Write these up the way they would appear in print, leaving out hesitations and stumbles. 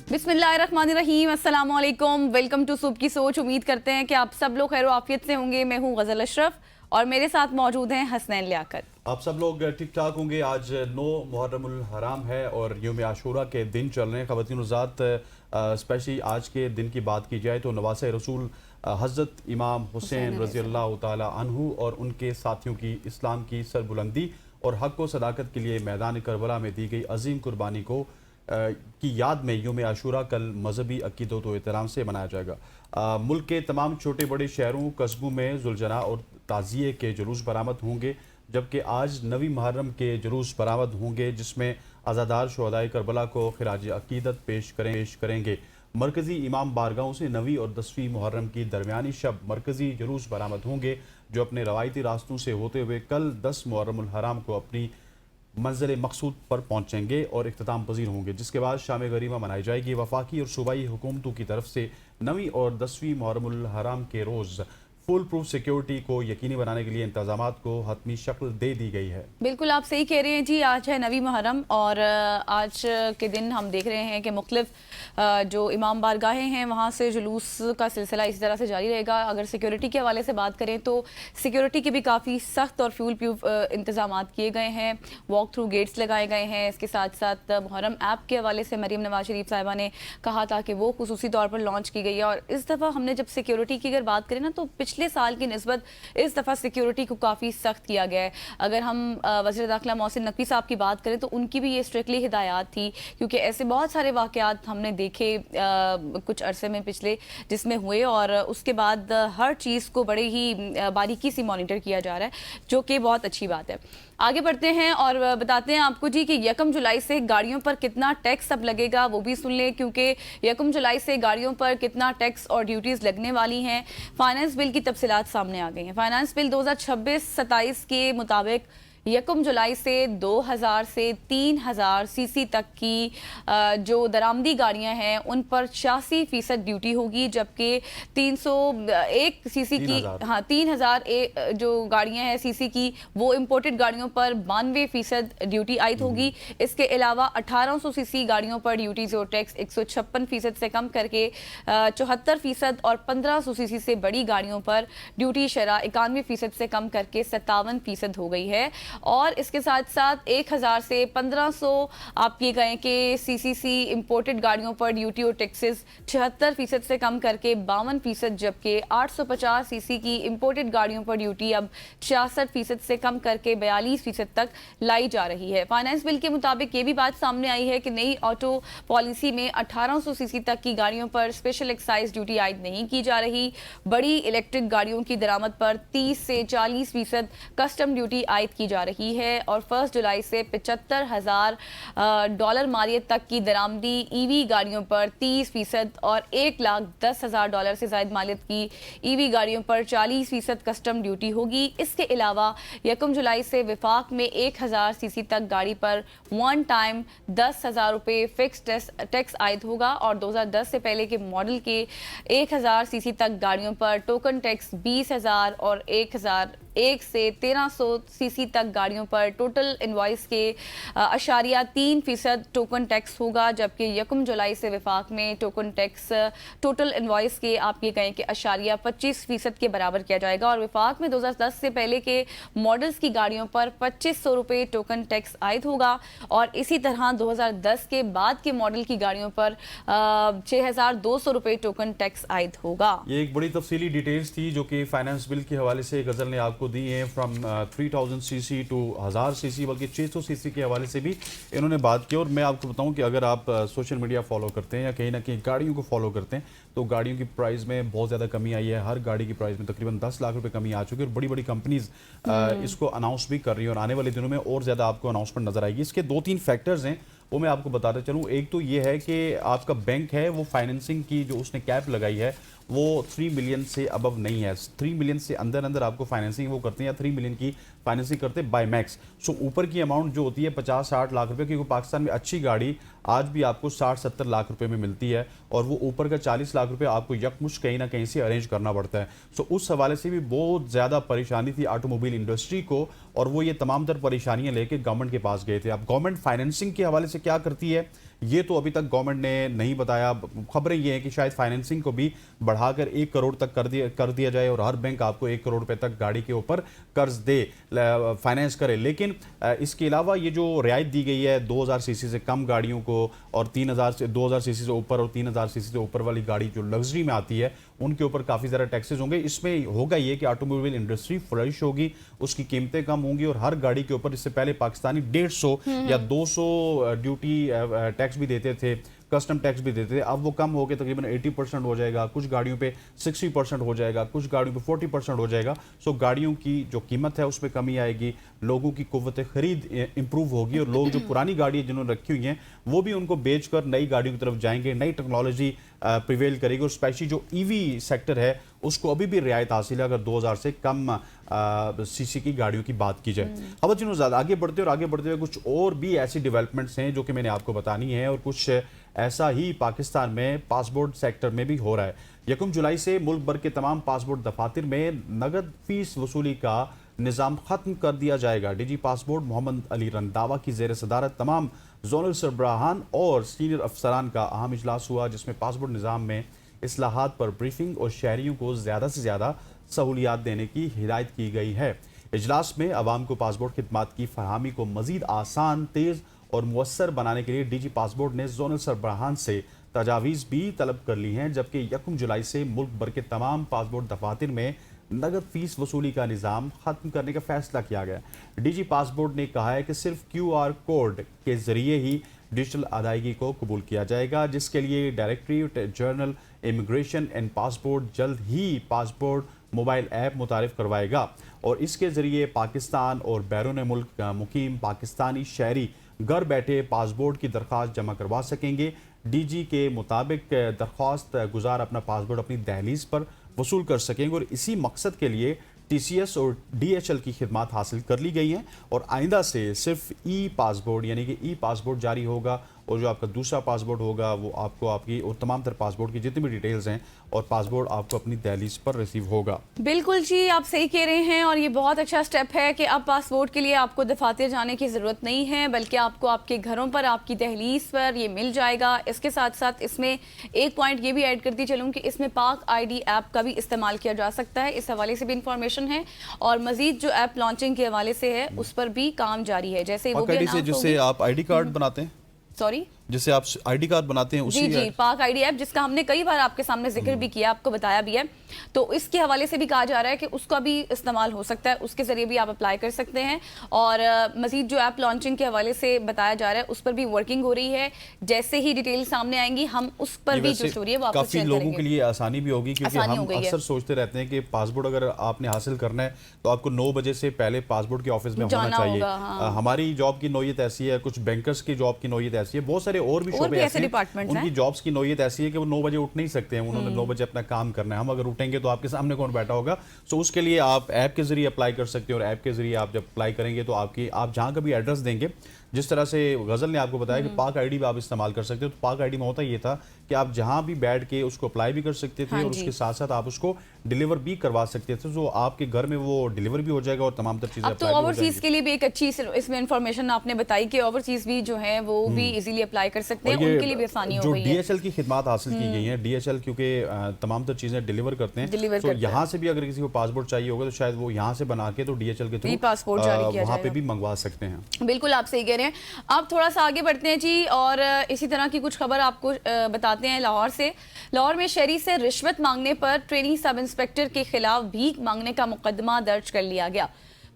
बिस्मिल्लाहिर्रहमानिर्रहीम, अस्सलाम वालेकुम। वेलकम टू सूब की सोच। उम्मीद करते हैं कि आप सब लोग खैर आफियत से होंगे। मैं हूँ गज़ल अशरफ और मेरे साथ मौजूद हैं हसनैन लियाकत। आप सब लोग ठीक ठाक होंगे। आज 9 मुहर्रमुल हराम है और यौम आशूरा के दिन चल रहे हैं। ख़वातीन ज़ात स्पेशली आज के दिन की बात की जाए तो नवासे रसूल हज़रत इमाम हुसैन रज़ी अल्लाह ताला अन्हु और उनके साथियों की इस्लाम की सरबुलंदी और हक़ व सदाकत के लिए मैदान करबला में दी गई अजीम कुर्बानी को की याद में यौम आशूरा कल मजहबी अक़ीदत व एहतराम से मनाया जाएगा। मुल्क के तमाम छोटे बड़े शहरों कस्बों में जुलजना और ताज़िए के जुलूस बरामद होंगे, जबकि आज 9 मुहर्रम के जुलूस बरामद होंगे जिसमें अज़ादार शुहदाए करबला को खिराज अक़ीदत पेश करेंगे। मरकज़ी इमाम बारगाहों से 9वीं और 10वीं मुहर्रम की दरमियानी शब मरकज़ी जुलूस बरामद होंगे जो अपने रवायती रास्तों से होते हुए कल 10 मुहर्रमुल हराम को अपनी मंज़िल मकसूद पर पहुँचेंगे और इख्तिताम पजीर होंगे, जिसके बाद शाम गरीमा मनाई जाएगी। वफाकी और सूबाई हुकूमतों की तरफ से 9वीं और 10वीं मुहर्रमुल हराम के रोज़ फुल प्रूफ सिक्योरिटी को यकीनी बनाने के लिए इंतजामात को हतमी शक्ल दे दी गई है। बिल्कुल आप सही कह रहे हैं जी। आज है 9वीं मुहर्रम और आज के दिन हम देख रहे हैं कि मुख्तलिफ जो इमाम बारगाहें हैं वहाँ से जुलूस का सिलसिला इसी तरह से जारी रहेगा। अगर सिक्योरिटी के हवाले से बात करें तो सिक्योरिटी के भी काफ़ी सख्त और फ्यूल प्रूफ इंतजाम किए गए हैं। वॉक थ्रू गेट्स लगाए गए हैं। इसके साथ साथ मुहर्रम ऐप के हवाले से मरीम नवाज शरीफ साहिबा ने कहा था कि वो खुसूसी तौर पर लॉन्च की गई है और इस दफ़ा हमने जब सिक्योरिटी की अगर बात करें ना तो पिछले साल की निस्बत इस दफ़ा सिक्योरिटी को काफ़ी सख्त किया गया है। अगर हम वज़ीर दाखिला मोहसिन नकवी साहब की बात करें तो उनकी भी ये स्ट्रिक्टली हिदायत थी, क्योंकि ऐसे बहुत सारे वाक़यात हमने देखे कुछ अरसे में पिछले जिसमें हुए और उसके बाद हर चीज़ को बड़े ही बारीकी से मॉनिटर किया जा रहा है, जो कि बहुत अच्छी बात है। आगे बढ़ते हैं और बताते हैं आपको जी कि 1 जुलाई से गाड़ियों पर कितना टैक्स अब लगेगा वो भी सुन लें, क्योंकि 1 जुलाई से गाड़ियों पर कितना टैक्स और ड्यूटीज़ लगने वाली हैं। फाइनेंस बिल की तफसीलात सामने आ गई हैं। फाइनेंस बिल 2026-27 के मुताबिक 1 जुलाई से 2000 से 3000 सीसी तक की जो दरामदी गाड़ियां हैं उन पर 86% ड्यूटी होगी, जबकि 301 सीसी की 3000 जो गाड़ियां हैं सीसी की वो इम्पोर्टेड गाड़ियों पर 92% ड्यूटी आयद होगी। इसके अलावा 1800 सीसी गाड़ियों पर ड्यूटीज और टैक्स 156% से कम करके 74% और 1500 सीसी से बड़ी गाड़ियों पर ड्यूटी शरह 91% से कम करके 57% हो गई है। और इसके साथ साथ 1000 से 1500 आप ये कहें कि सीसीसी इंपोर्टेड गाड़ियों पर ड्यूटी और टैक्सेस 76% से कम करके 52%, जबकि 850 सीसी की इंपोर्टेड गाड़ियों पर ड्यूटी अब 66% से कम करके 42% तक लाई जा रही है। फाइनेंस बिल के मुताबिक ये भी बात सामने आई है कि नई ऑटो पॉलिसी में 1800 सीसी तक की गाड़ियों पर स्पेशल एक्साइज ड्यूटी आयद नहीं की जा रही। बड़ी इलेक्ट्रिक गाड़ियों की दरामद पर 30 से 40% कस्टम ड्यूटी आयद की जा रही है और 1 जुलाई से $75,000 मालियत तक की दरामदी ईवी गाड़ियों पर 30% और $1,10,000 से ज्यादा मालियत की ईवी गाड़ियों पर 40% कस्टम ड्यूटी होगी। इसके अलावा 1 जुलाई से विफाक में 1000 सीसी तक गाड़ी पर वन टाइम 10,000 रुपये फिक्स टैक्स आयद होगा और 2010 से पहले के मॉडल के 1000 सीसी तक गाड़ियों पर टोकन टैक्स 20,000 और 1 से 1300 सीसी तक गाड़ियों पर टोटल इनवॉइस के 3% टोकन टैक्स होगा, जबकि 1 जुलाई से विफाक में टोकन टैक्स टोटल इनवॉइस के आप ये कहें कि 25% के बराबर किया जाएगा और विफाक में 2010 से पहले के मॉडल्स की गाड़ियों पर 2500 रुपये टोकन टैक्स आयद होगा और इसी तरह 2010 के बाद के मॉडल की गाड़ियों पर 6200 रुपये टोकन टैक्स आयद होगा। ये एक बड़ी तफसीली डिटेल्स थी जो कि फाइनेंस बिल के हवाले से गजल ने आपको दी है। फ्रॉम 3000 सीसी टू 1000 सीसी, बल्कि 600 सीसी के हवाले से भी इन्होंने बात की। और मैं आपको बताऊं कि अगर आप सोशल मीडिया फॉलो करते हैं या कहीं ना कहीं गाड़ियों को फॉलो करते हैं तो गाड़ियों की प्राइस में बहुत ज़्यादा कमी आई है। हर गाड़ी की प्राइस में तकरीबन 10 लाख रुपए कमी आ चुकी है और बड़ी बड़ी कंपनीज इसको अनाउंस भी कर रही है और आने वाले दिनों में और ज़्यादा आपको अनाउंसमेंट नजर आएगी। इसके 2-3 फैक्टर्स हैं वो मैं आपको बताता चलूँ। एक तो ये है कि आपका बैंक है वो फाइनेंसिंग की जो उसने कैप लगाई है वो 3 मिलियन से अबव नहीं है। 3 मिलियन से अंदर आपको फाइनेंसिंग वो करते हैं या 3 मिलियन की फाइनेंसिंग करते हैं बाय मैक्स। सो ऊपर की अमाउंट जो होती है 50-60 लाख रुपए, क्योंकि पाकिस्तान में अच्छी गाड़ी आज भी आपको 60-70 लाख रुपए में मिलती है और वो ऊपर का 40 लाख रुपए आपको यकमुश्त कहीं ना कहीं से अरेंज करना पड़ता है। सो उस हवाले से भी बहुत ज़्यादा परेशानी थी ऑटोमोबाइल इंडस्ट्री को और वो ये तमाम तर परेशानियां लेके गवर्नमेंट के पास गए थे। अब गवर्नमेंट फाइनेंसिंग के हवाले से क्या करती है ये तो अभी तक गवर्नमेंट ने नहीं बताया। खबरें ये हैं कि शायद फाइनेंसिंग को भी बढ़ाकर 1 करोड़ तक कर दिया जाए और हर बैंक आपको 1 करोड़ रुपए तक गाड़ी के ऊपर कर्ज दे, फाइनेंस करे। लेकिन इसके अलावा ये जो रियायत दी गई है 2000 सीसी से कम गाड़ियों को और 2000 सीसी से ऊपर और 3000 सीसी से ऊपर वाली गाड़ी जो लग्जरी में आती है उनके ऊपर काफ़ी ज़्यादा टैक्सेस होंगे। इसमें होगा ये कि ऑटोमोबाइल इंडस्ट्री फ्लरिश होगी, उसकी कीमतें कम होंगी और हर गाड़ी के ऊपर इससे पहले पाकिस्तानी 150 या 200 ड्यूटी टैक्स भी देते थे, कस्टम टैक्स भी देते थे। अब वो कम होकर तकरीबन 80% हो जाएगा, कुछ गाड़ियों पे 60% हो जाएगा, कुछ गाड़ियों पे 40% हो जाएगा। सो गाड़ियों की जो कीमत है उसमें कमी आएगी, लोगों की कुव्वत खरीद इंप्रूव होगी और लोग जो पुरानी गाड़ी जिन्होंने रखी हुई हैं वो भी उनको बेचकर नई गाड़ियों की तरफ जाएंगे। नई टेक्नोलॉजी प्रिवेल करेगी और स्पेशली जो ईवी सेक्टर है उसको अभी भी रियायत हासिल है अगर 2000 से कम सीसी की गाड़ियों की बात की जाए। खबर ज़्यादा आगे बढ़ते हुए कुछ और भी ऐसी डेवलपमेंट्स हैं जो कि मैंने आपको बतानी है और कुछ ऐसा ही पाकिस्तान में पासपोर्ट सेक्टर में भी हो रहा है। 1 जुलाई से मुल्क भर के तमाम पासपोर्ट दफातर में नगद फीस वसूली का निज़ाम ख़त्म कर दिया जाएगा। डीजी पासपोर्ट मोहम्मद अली रंधावा की ज़ेर सदारत तमाम जोनल सरबराहान और सीनियर अफसरान का अहम इजलास हुआ जिसमें पासपोर्ट निज़ाम में इस्लाहात पर ब्रीफिंग और शहरियों को ज़्यादा से ज़्यादा सहूलियात देने की हिदायत की गई है। इजलास में अवाम को पासपोर्ट खिदमात की फरहमी को मज़ीद आसान, तेज़ और मुअस्सर बनाने के लिए डीजी पासपोर्ट ने जोनल सरबराहान से तजावीज़ भी तलब कर ली हैं, जबकि 1 जुलाई से मुल्क भर के तमाम पासपोर्ट दफातर में नगद फीस वसूली का निज़ाम ख़त्म करने का फैसला किया गया। डीजी पासपोर्ट ने कहा है कि सिर्फ QR कोड के ज़रिए ही डिजिटल अदायगी को कबूल किया जाएगा, जिसके लिए directorate general immigration and passport जल्द ही पासपोर्ट मोबाइल ऐप मुतारिफ करवाएगा और इसके ज़रिए पाकिस्तान और बैरून मुल्क मुकीम पाकिस्तानी शहरी घर बैठे पासपोर्ट की दरख्वास्त जमा करवा सकेंगे। डीजी के मुताबिक दरख्वास्त गुजार अपना पासपोर्ट अपनी दहलीज पर वसूल कर सकेंगे और इसी मकसद के लिए TCS और DHL की खिदमात हासिल कर ली गई हैं और आइंदा से सिर्फ पासपोर्ट यानी कि पासपोर्ट जारी होगा और जो आपका दूसरा पासपोर्ट होगा वो आपको आपकी और तमाम तर पासपोर्ट की जितनी भी डिटेल्स हैं और पासपोर्ट आपको अपनी दहलीज पर रिसीव होगा। बिल्कुल जी, आप सही कह रहे हैं और ये बहुत अच्छा स्टेप है कि अब पासपोर्ट के लिए आपको दफातर जाने की ज़रूरत नहीं है, बल्कि आपको आपके घरों पर, आपकी दहलीज पर ये मिल जाएगा। इसके साथ साथ इसमें एक पॉइंट ये भी ऐड करती चलूँ कि इसमें पाक ID ऐप का भी इस्तेमाल किया जा सकता है। इस हवाले से भी इंफॉर्मेशन है और मजीद जो ऐप लॉन्चिंग के हवाले से है उस पर भी काम जारी है। जैसे वो भी जिससे आप ID कार्ड बनाते हैं, सॉरी जिससे आप ID कार्ड बनाते हैं उसी जी पाक ID ऐप, जिसका हमने कई बार आपके सामने जिक्र भी किया, आपको बताया भी है, तो इसके हवाले से भी कहा जा रहा है कि उसका भी इस्तेमाल हो सकता है, उसके जरिए भी आप अप्लाई कर सकते हैं। और मजीद जो ऐप लॉन्चिंग के हवाले से बताया जा रहा है उस पर भी वर्किंग हो रही है। जैसे ही डिटेल सामने आएंगी हम उस पर भी जो स्टोरी है वो आपको काफी लोगों के लिए आसानी भी होगी, क्योंकि हम अक्सर सोचते रहते हैं कि पासपोर्ट अगर आपने हासिल करना है तो आपको 9 बजे से पहले पासपोर्ट के ऑफिस में होना चाहिए। हमारी जॉब की नौयत ऐसी है, कुछ बैंकर्स की जॉब की नौयत ऐसी है, बहुत सारे और भी शोबे ऐसे हैं उनकी जॉब्स की नौयत ऐसी है कि वो 9 बजे उठ नहीं सकते हैं, उन्होंने 9 बजे अपना काम करना है। हम अगर उठेंगे तो आपके सामने कौन बैठा होगा? सो उसके लिए आप ऐप के जरिए अप्लाई कर सकते हैं और ऐप के जरिए आप जब अप्लाई करेंगे तो आप जहां का भी एड्रेस देंगे, जिस तरह से गजल ने आपको बताया कि पाक ID भी आप इस्तेमाल कर सकते हो, तो पाक ID में होता ये था कि आप जहां भी बैठ के उसको अप्लाई भी कर सकते थे और उसके साथ साथ आप उसको डिलीवर भी करवा सकते थे, जो आपके घर में वो डिलीवर भी हो जाएगा और तमाम तर चीजें। तो ओवरसीज के लिए भी एक अच्छी इसमें इंफॉर्मेशन आपने बताई कि ओवरसीज भी जो है वो भी इजीली अप्लाई कर सकते हैं, उनके लिए भी आसानी हो गई है। DHL की खिदमत हासिल की गई है, DHL क्योंकि तमाम तर चीजें डिलीवर करते हैं, तो यहाँ से भी अगर किसी को पासपोर्ट चाहिए होगा तो शायद वो यहाँ से बना के तो DHL के थ्रू पासपोर्ट जारी किया वहाँ पे भी मंगवा सकते हैं। बिल्कुल आप सही कह रहे हैं। अब थोड़ा सा आगे बढ़ते हैं जी और इसी तरह की कुछ खबर आपको बताते हैं लाहौर से। लाहौर में शहरी से रिश्वत मांगने पर ट्रेनी सब इंस्पेक्टर के खिलाफ भीख मांगने का मुकदमा दर्ज कर लिया गया।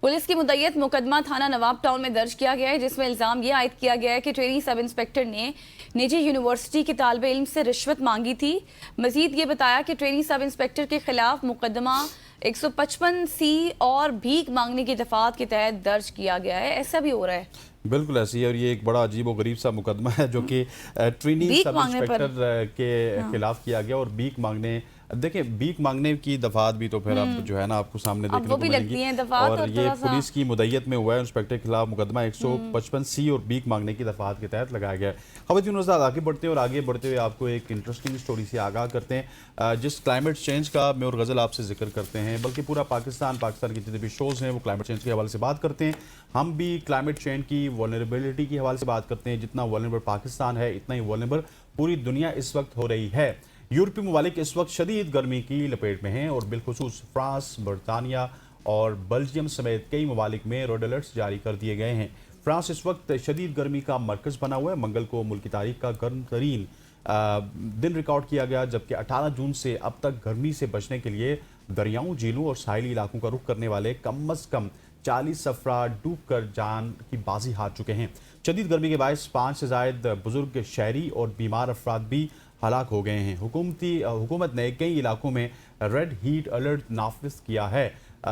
पुलिस की मुद्दत मुकदमा थाना नवाब टाउन में दर्ज किया गया है, जिसमें इल्जाम यह आयद किया गया है कि ट्रेनी सब इंस्पेक्टर ने निजी यूनिवर्सिटी के तालिब इल्म से रिश्वत मांगी थी। मजीद ये बताया कि ट्रेनी सब इंस्पेक्टर के खिलाफ मुकदमा 155C और भीख मांगने की दफात के तहत दर्ज किया गया है। ऐसा भी हो रहा है, बिल्कुल ऐसी है और ये एक बड़ा अजीब और गरीब सा मुकदमा है जो कि ट्रेनी सब इंस्पेक्टर के खिलाफ किया गया। और भीख मांगने, देखिए भीख मांगने की दफात भी तो फिर अब जो है ना आपको सामने देखने को मिलेंगी और ये पुलिस की मुद्दत में हुआ है। इंस्पेक्टर के खिलाफ मुकदमा 155C और भीख मांगने की दफात के तहत लगाया गया है। खबर आगे बढ़ते हैं और आगे बढ़ते हुए आपको एक इंटरेस्टिंग स्टोरी से आगाह करते हैं, जिस क्लाइमेट चेंज का मैं और गजल आपसे जिक्र करते हैं, बल्कि पूरा पाकिस्तान के जितने भी शोज़ हैं वो क्लाइमेट चेंज के हवाले से बात करते हैं। हम भी क्लाइमेट चेंज की वल्नरेबिलिटी की हवाले से बात करते हैं, जितना वल्नरेबल पाकिस्तान है इतना ही वल्नरेबल पूरी दुनिया इस वक्त हो रही है। यूरोपीय ममालिक इस वक्त शदीद गर्मी की लपेट में हैं और बिलखुसूस फ्रांस, बरतानिया और बेल्जियम समेत कई ममालिक में रेड अलर्ट्स जारी कर दिए गए हैं। फ्रांस इस वक्त शदीद गर्मी का मरकज बना हुआ है। मंगल को मुल्क की तारीख का गर्म तरीन दिन रिकॉर्ड किया गया, जबकि 18 जून से अब तक गर्मी से बचने के लिए दरियाओं, झीलों और साहिली इलाकों का रुख करने वाले कम अज कम 40 अफराद डूब कर जान की बाजी हार चुके हैं। शदीद गर्मी के बायस 5 से ज़ायद बुजुर्ग, शहरी और बीमार अफराद भी हलाक हो गए हैं। हुकूमत ने कई इलाकों में रेड हीट अलर्ट नाफिज किया है।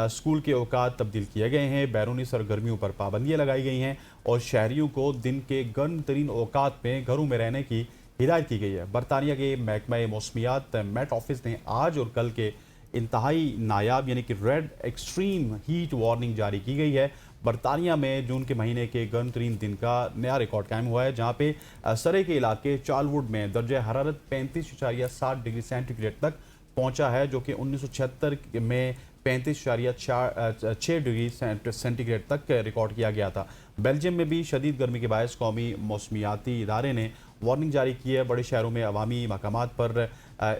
स्कूल के औकात तब्दील किए गए हैं, बैरूनी सरगर्मियों पर पाबंदियाँ लगाई गई हैं और शहरियों को दिन के गर्म तरीन औकात में घरों में रहने की हिदायत की गई है। बरतानिया के महकमा मौसमियात मेट ऑफिस ने आज और कल के इंतहाई नायाब यानी कि रेड एक्सट्रीम हीट वार्निंग जारी की गई है। बरतानिया में जून के महीने के गर्म तरीन दिन का नया रिकॉर्ड कायम हुआ है, जहाँ पे सरे के इलाके चार्लवुड में दर्जा हरारत 35.7 डिग्री सेंटीग्रेड तक पहुँचा है, जो कि 1976 में 35.6 डिग्री सेंटीग्रेड तक रिकॉर्ड किया गया था। बेल्जियम में भी शदीद गर्मी के बायस कौमी मौसमियाती इदारे ने वार्निंग जारी की है। बड़े शहरों में अवामी मकामात पर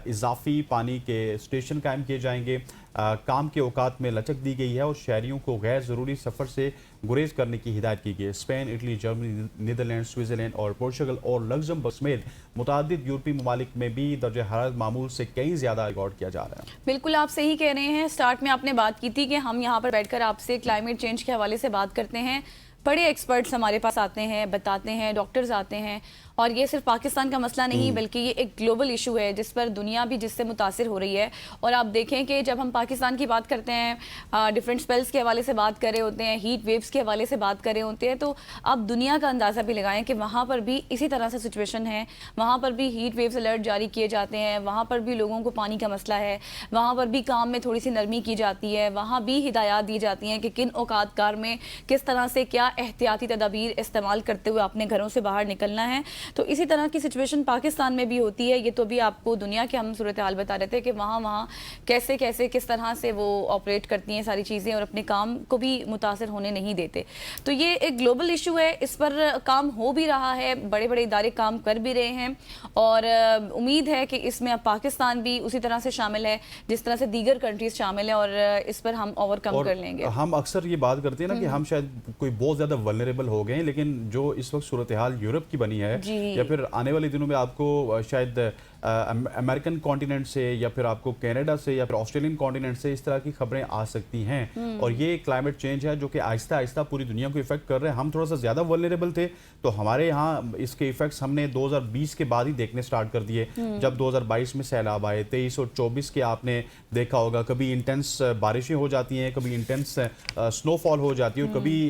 इजाफी पानी के स्टेशन कायम किए जाएंगे। काम के औकात में लचक दी गई है और शहरियों को गैर ज़रूरी सफ़र से गुरेज करने की हिदायत की गई है। Spain, Italy, Germany, Netherlands, Switzerland और पोर्चुगल और लग्जमबर्ग समेत मुतादिद यूरोपीय ममालिक में भी दर्जा हरारत मामूल से कहीं ज़्यादा रिकॉर्ड किया जा रहा है। बिल्कुल आप सही कह रहे हैं। स्टार्ट में आपने बात की थी कि हम यहाँ पर बैठकर आपसे क्लाइमेट चेंज के हवाले से बात करते हैं। बड़े एक्सपर्ट्स हमारे पास आते हैं, बताते हैं, डॉक्टर्स आते हैं, और ये सिर्फ पाकिस्तान का मसला नहीं बल्कि ये एक ग्लोबल इशू है जिस पर दुनिया भी जिससे मुतासिर हो रही है। और आप देखें कि जब हम पाकिस्तान की बात करते हैं, डिफरेंट स्पेल्स के हवाले से बात कर रहे होते हैं, हीट वेव्स के हवाले से बात कर रहे होते हैं, तो आप दुनिया का अंदाज़ा भी लगाएं कि वहाँ पर भी इसी तरह से सिचुएशन है। वहाँ पर भी हीट वेव्स अलर्ट जारी किए जाते हैं, वहाँ पर भी लोगों को पानी का मसला है, वहाँ पर भी काम में थोड़ी सी नरमी की जाती है, वहाँ भी हिदायत दी जाती हैं कि किन औकात कार में किस तरह से क्या एहतियाती तदाबीर इस्तेमाल करते हुए अपने घरों से बाहर निकलना है। तो इसी तरह की सिचुएशन पाकिस्तान में भी होती है। ये तो भी आपको दुनिया के हम सूरत हाल बता रहे थे कि वहाँ कैसे कैसे किस तरह से वो ऑपरेट करती हैं सारी चीज़ें और अपने काम को भी मुतासर होने नहीं देते। तो ये एक ग्लोबल इशू है, इस पर काम हो भी रहा है, बड़े बड़े इदारे काम कर भी रहे हैं और उम्मीद है कि इसमें अब पाकिस्तान भी उसी तरह से शामिल है जिस तरह से दीगर कंट्रीज शामिल है और इस पर हम ओवरकम कर लेंगे। हम अक्सर ये बात करते हैं ना कि हम शायद कोई बहुत ज़्यादा वल्नरेबल हो गए हैं, लेकिन जो इस वक्त सूरत हाल यूरोप की बनी है या फिर आने वाले दिनों में आपको शायद अमेरिकन कॉन्टिनेंट से या फिर आपको कनाडा से या फिर ऑस्ट्रेलियन कॉन्टिनेंट से इस तरह की खबरें आ सकती हैं। और ये क्लाइमेट चेंज है जो कि आहिस्ता आहिस्ता पूरी दुनिया को इफेक्ट कर रहे हैं। हम थोड़ा सा ज़्यादा वल्नरेबल थे तो हमारे यहाँ इसके इफेक्ट्स हमने 2020 के बाद ही देखने स्टार्ट कर दिए, जब 2022 में सैलाब आए। 23 और 24 के आपने देखा होगा, कभी इंटेंस बारिशें हो जाती हैं, कभी इंटेंस स्नोफॉल हो जाती है और कभी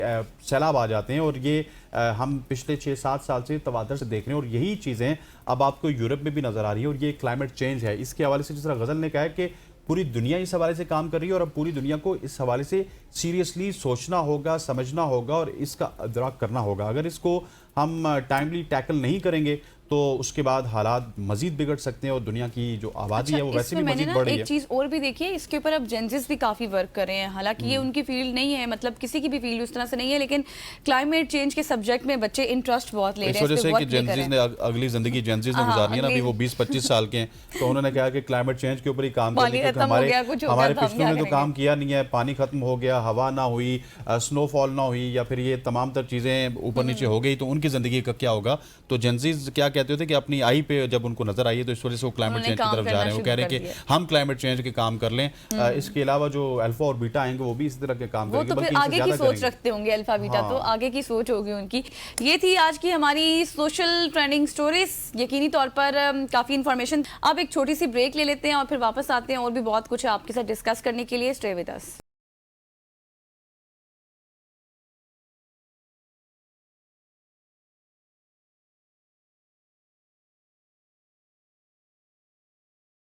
सैलाब आ जाते हैं। और ये हम पिछले 6-7 साल से तवादर से देख रहे हैं और यही चीज़ें अब आपको यूरोप में भी नज़र आ रही है। और ये क्लाइमेट चेंज है, इसके हवाले से जिस तरह गज़ल ने कहा है कि पूरी दुनिया इस हवाले से काम कर रही है और अब पूरी दुनिया को इस हवाले से सीरियसली सोचना होगा, समझना होगा और इसका अदराक करना होगा। अगर इसको हम टाइमली टैकल नहीं करेंगे तो उसके बाद हालात मजीद बिगड़ सकते हैं और दुनिया की जो आबादी है वो वैसे भी मजीद बढ़ रही है। एक चीज़ और भी देखिए, इसके ऊपर अब जेंजिस भी काफ़ी वर्क कर रहे हैं। हालांकि ये उनकी फील्ड नहीं है, मतलब किसी की भी फील्ड उस तरह से नहीं है, लेकिन क्लाइमेट चेंज के सब्जेक्ट में बच्चे इंटरेस्ट बहुत ले रहे हैं। इस वजह से कि जेंजिस ने अगली जिंदगी जेंजिस ने गुजारनी है ना, अभी वो 20-25 साल के हैं, तो उन्होंने कहा कि क्लाइमेट चेंज के ऊपर ही काम करने, क्योंकि हमारे पिछले ने तो काम किया नहीं है, पानी खत्म हो गया, हवा ना हुई, स्नोफॉल ना हुई या फिर ये तमाम तर चीज़ें ऊपर नीचे हो गई, तो उनकी ज़िंदगी का क्या होगा। तो जेंजिस क्या कहते थे कि अपनी आई पे जब उनको नजर आई है तो इस वजह से वो क्लाइमेट चेंज की तरफ जा रहे हैं। वो कह रहे हैं कि हम क्लाइमेट चेंज के काम कर लें। इसके अलावा जो अल्फा और बीटा आएंगे वो भी इस तरह के काम करेंगे, तो फिर आगे की सोच रखते होंगे अल्फा बीटा, तो आगे की सोच होगी उनकी। ये थी आज की हमारी सोशल ट्रेंडिंग स्टोरीज, यकीनी तौर पर काफी इंफॉर्मेशन। अब एक छोटी सी ब्रेक ले लेते हैं और फिर वापस आते हैं और भी बहुत कुछ आपके साथ डिस्कस करने के लिए। Stay with us.